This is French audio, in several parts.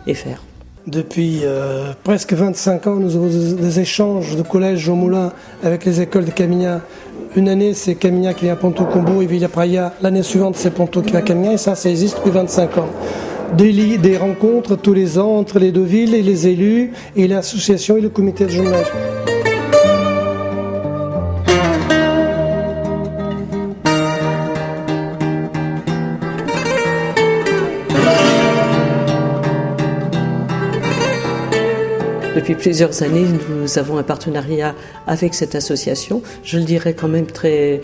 et faire. Depuis presque 25 ans, nous avons des échanges de collège au Moulin avec les écoles de Camigna. Une année, c'est Camigna qui vient à Ponto Combo et Villa Praia. L'année suivante, c'est Ponto qui va à Camigna et ça existe depuis 25 ans. Des rencontres tous les ans entre les deux villes et les élus et l'association et le comité de journage. Depuis plusieurs années, nous avons un partenariat avec cette association. Je le dirais quand même très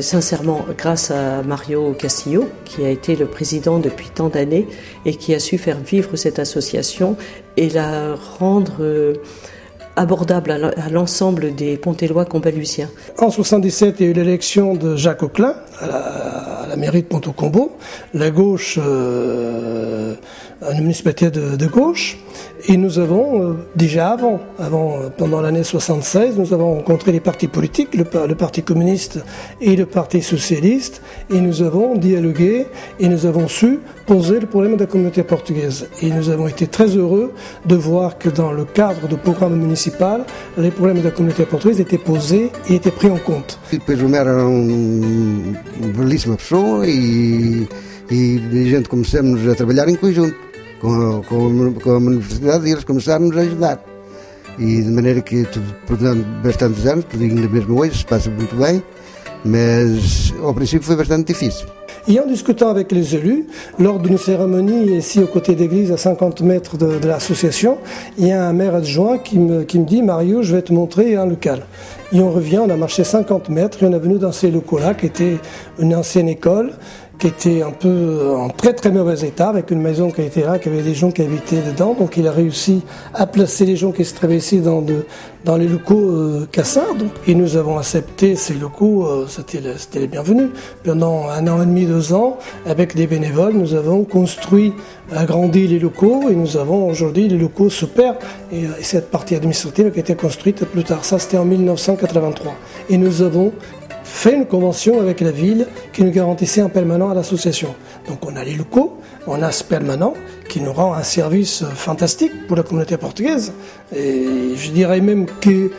sincèrement grâce à Mario Castillo, qui a été le président depuis tant d'années et qui a su faire vivre cette association et la rendre abordable à l'ensemble des Pontellois combalusiens. En 1977, il y a eu l'élection de Jacques Auclin à la mairie de Ponto Combo. La gauche, une municipalité de gauche. Et nous avons, déjà pendant l'année 76, nous avons rencontré les partis politiques, le Parti communiste et le Parti socialiste, et nous avons dialogué et nous avons su poser le problème de la communauté portugaise. Et nous avons été très heureux de voir que dans le cadre du programme municipal, les problèmes de la communauté portugaise étaient posés et étaient pris en compte. Depois o Maire era belíssima pessoa e a gente começamos a trabalhar em conjunto com a universidade e eles começaram-nos a ajudar. E de maneira que, durante bastantes anos, tudo ainda mesmo hoje, se passa muito bem, mas ao princípio foi bastante difícil. Et en discutant avec les élus, lors d'une cérémonie ici aux côtés d'église à 50 mètres de l'association, il y a un maire adjoint qui me dit « Mario, je vais te montrer un local ». Et on revient, on a marché 50 mètres et on est venu dans ces locaux-là qui était une ancienne école, qui était un peu en très très mauvais état, avec une maison qui était là, qui avait des gens qui habitaient dedans. Donc il a réussi à placer les gens qui se trouvaient ici dans les locaux Cassard. Et nous avons accepté ces locaux, c'était les bienvenus. Pendant 1 an et demi, 2 ans, avec des bénévoles, nous avons construit, agrandi les locaux et nous avons aujourd'hui les locaux super. Et cette partie administrative qui a été construite plus tard, ça c'était en 1983. Et nous avons fait une convention avec la ville qui nous garantissait un permanent à l'association. Donc on a les locaux, on a ce permanent qui nous rend un service fantastique pour la communauté portugaise. Et je dirais même que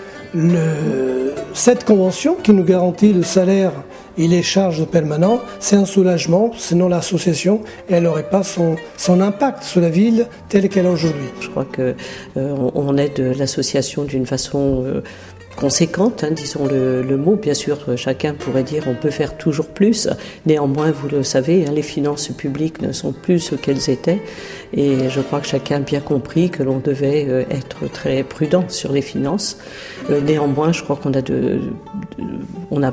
cette convention qui nous garantit le salaire et les charges de permanent, c'est un soulagement, sinon l'association, elle n'aurait pas son impact sur la ville telle qu'elle est aujourd'hui. Je crois qu'on aide l'association d'une façon conséquente, disons le mot. Bien sûr, chacun pourrait dire on peut faire toujours plus. Néanmoins, vous le savez, les finances publiques ne sont plus ce qu'elles étaient. Et je crois que chacun a bien compris que l'on devait être très prudent sur les finances. Néanmoins, je crois on n'a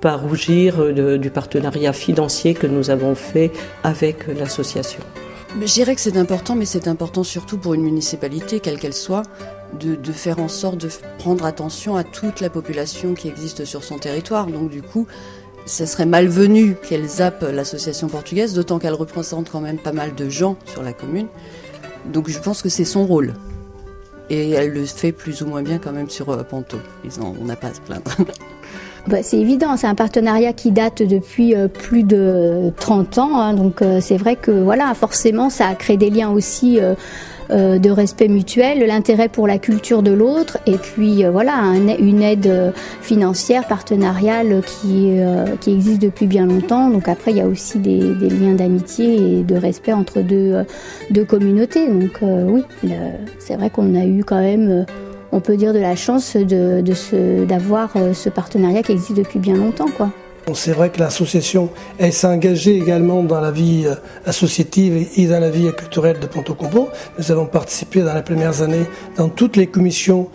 pas à rougir du partenariat financier que nous avons fait avec l'association. Je dirais que c'est important, mais c'est important surtout pour une municipalité, quelle qu'elle soit, de faire en sorte de prendre attention à toute la population qui existe sur son territoire. Donc du coup, ça serait malvenu qu'elle zappe l'association portugaise, d'autant qu'elle représente quand même pas mal de gens sur la commune. Donc je pense que c'est son rôle. Et elle le fait plus ou moins bien quand même sur Ponto. On n'a pas à se plaindre. C'est évident, c'est un partenariat qui date depuis plus de 30 ans, donc c'est vrai que voilà, forcément ça a créé des liens aussi de respect mutuel, l'intérêt pour la culture de l'autre et puis voilà, une aide financière, partenariale qui existe depuis bien longtemps. Donc après il y a aussi des liens d'amitié et de respect entre deux communautés. Donc oui, c'est vrai qu'on a eu quand même... on peut dire de la chance d'avoir ce partenariat qui existe depuis bien longtemps, quoi. C'est vrai que l'association, elle s'est engagée également dans la vie associative et dans la vie culturelle de Ponto Combo. Nous avons participé dans les premières années dans toutes les commissions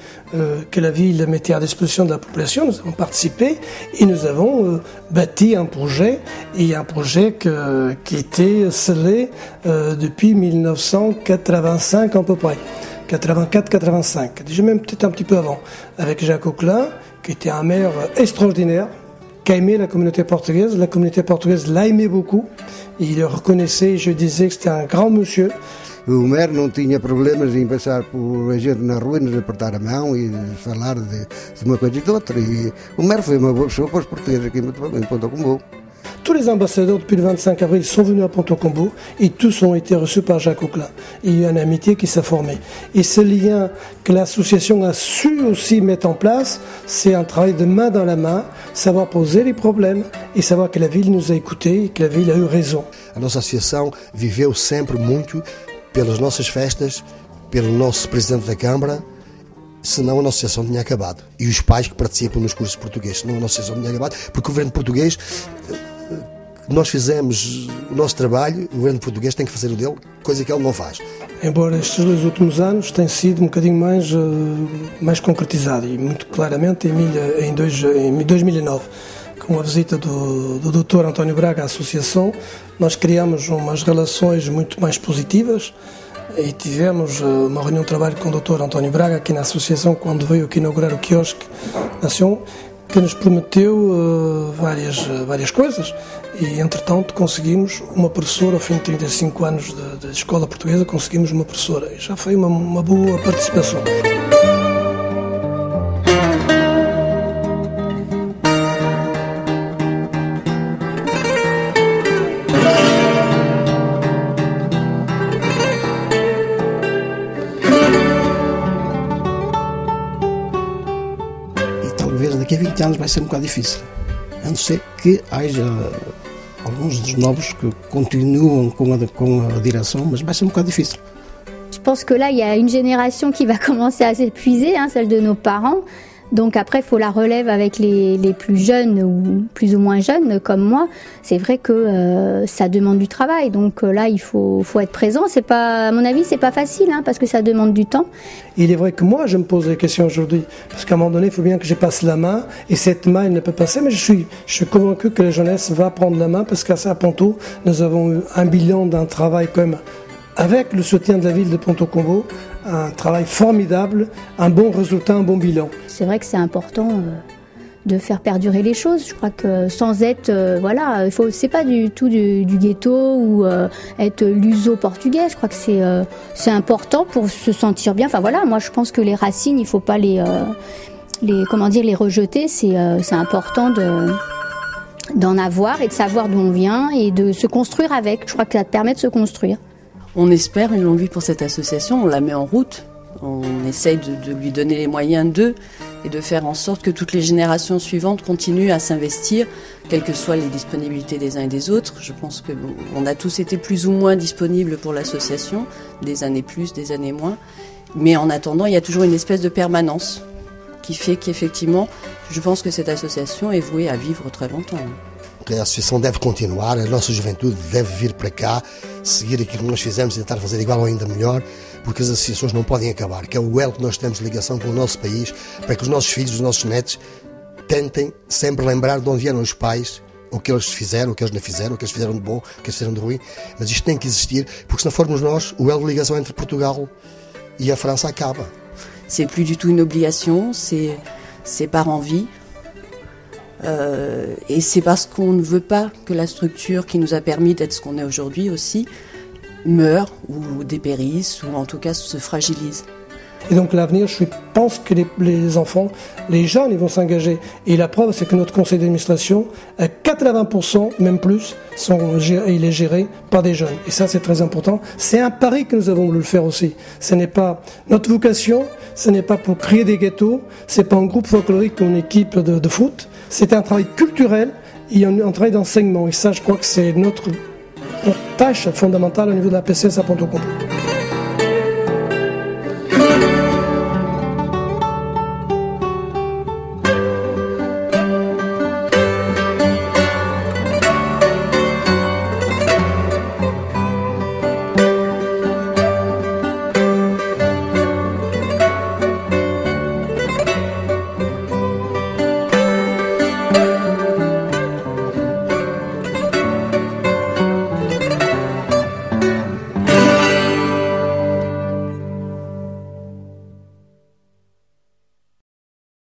que la ville mettait à disposition de la population. Nous avons participé et nous avons bâti un projet, et un projet qui était scellé depuis 1985 à peu près. 84-85, déjà même peut-être un petit peu avant, avec Jacques Auclin, qui était un maire extraordinaire, qui a aimé la communauté portugaise l'a aimé beaucoup, et il le reconnaissait, je disais que c'était un grand monsieur. O maire não tinha problemas em passar por a gente na rua e nos apertar a mão e falar de uma coisa e de outra. E o maire foi uma boa pessoa para os portugueses aqui em Ponto Combo. Tous les ambassadeurs depuis le 25 avril sont venus à Ponto Combo et tous ont été reçus par Jacques Auclin. Il y a une amitié qui s'est formée. Et ce lien que l'association a su aussi mettre en place, c'est un travail de main dans la main, savoir poser les problèmes et savoir que la ville nous a écoutés et que la ville a eu raison. A nossa associação viveu sempre muito pelas nossas festas, pelo nosso presidente da Câmara, senão a nossa associação tinha acabado. E os pais que participam nos cursos de português, senão a nossa associação tinha acabado, porque o governo português, nós fizemos o nosso trabalho, o governo português tem que fazer o dele, coisa que ele não faz. Embora estes 2 últimos anos tenham sido um bocadinho mais concretizado, e muito claramente em 2009, com a visita do Dr. António Braga à associação, nós criamos umas relações muito mais positivas e tivemos uma reunião de trabalho com o Dr. António Braga aqui na associação, quando veio aqui inaugurar o quiosque Nação, que nos prometeu várias coisas e, entretanto, conseguimos uma professora, ao fim de 35 anos de escola portuguesa, conseguimos uma professora e já foi uma boa participação. Talvez daqui a 20 anos vai ser um bocado difícil, a não ser que haja alguns dos novos que continuam com a direção, mas vai ser um bocado difícil. Je pense que là, il y a une génération qui va commencer à s'épuiser, celle de nos parents. Donc après, il faut la relève avec les plus jeunes ou plus ou moins jeunes comme moi. C'est vrai que ça demande du travail. Donc là, il faut être présent. C'est pas, à mon avis, c'est pas facile parce que ça demande du temps. Il est vrai que moi, je me pose des questions aujourd'hui. Parce qu'à un moment donné, il faut bien que je passe la main. Et cette main, elle ne peut passer. Mais je suis convaincu que la jeunesse va prendre la main. Parce qu'à Ponto, nous avons eu un bilan d'un travail quand même, avec le soutien de la ville de Ponto Combo, un travail formidable, un bon résultat, un bon bilan. C'est vrai que c'est important de faire perdurer les choses. Je crois que sans être, c'est pas du tout du ghetto ou être luso-portugais. Je crois que c'est important pour se sentir bien. Enfin voilà, moi je pense que les racines, il faut pas les rejeter. C'est important d'en avoir et de savoir d'où on vient et de se construire avec. Je crois que ça te permet de se construire. On espère une longue vie pour cette association, on la met en route, on essaye de lui donner les moyens d'eux et de faire en sorte que toutes les générations suivantes continuent à s'investir, quelles que soient les disponibilités des uns et des autres. Je pense qu'on a tous été plus ou moins disponibles pour l'association, des années plus, des années moins, mais en attendant, il y a toujours une espèce de permanence qui fait qu'effectivement, je pense que cette association est vouée à vivre très longtemps. A associação deve continuar, a nossa juventude deve vir para cá, seguir aquilo que nós fizemos e tentar fazer igual ou ainda melhor, porque as associações não podem acabar, que é o elo que nós temos de ligação com o nosso país, para que os nossos filhos, os nossos netos, tentem sempre lembrar de onde vieram os pais, o que eles fizeram, o que eles não fizeram, o que eles fizeram de bom, o que eles fizeram de ruim, mas isto tem que existir, porque se não formos nós, o elo de ligação entre Portugal e a França acaba. C'est plus du tout une obligation, c'est par envie. Et c'est parce qu'on ne veut pas que la structure qui nous a permis d'être ce qu'on est aujourd'hui aussi meure ou dépérisse ou en tout cas se fragilise. Et donc l'avenir, je pense que les enfants, les jeunes, ils vont s'engager. Et la preuve, c'est que notre conseil d'administration, à 80%, même plus, il est géré par des jeunes. Et ça, c'est très important. C'est un pari que nous avons voulu le faire aussi. Ce n'est pas notre vocation, ce n'est pas pour créer des ghettos, c'est pas un groupe folklorique ou une équipe de foot. C'est un travail culturel et un travail d'enseignement. Et ça, je crois que c'est notre tâche fondamentale au niveau de la PCS à Ponto Combo.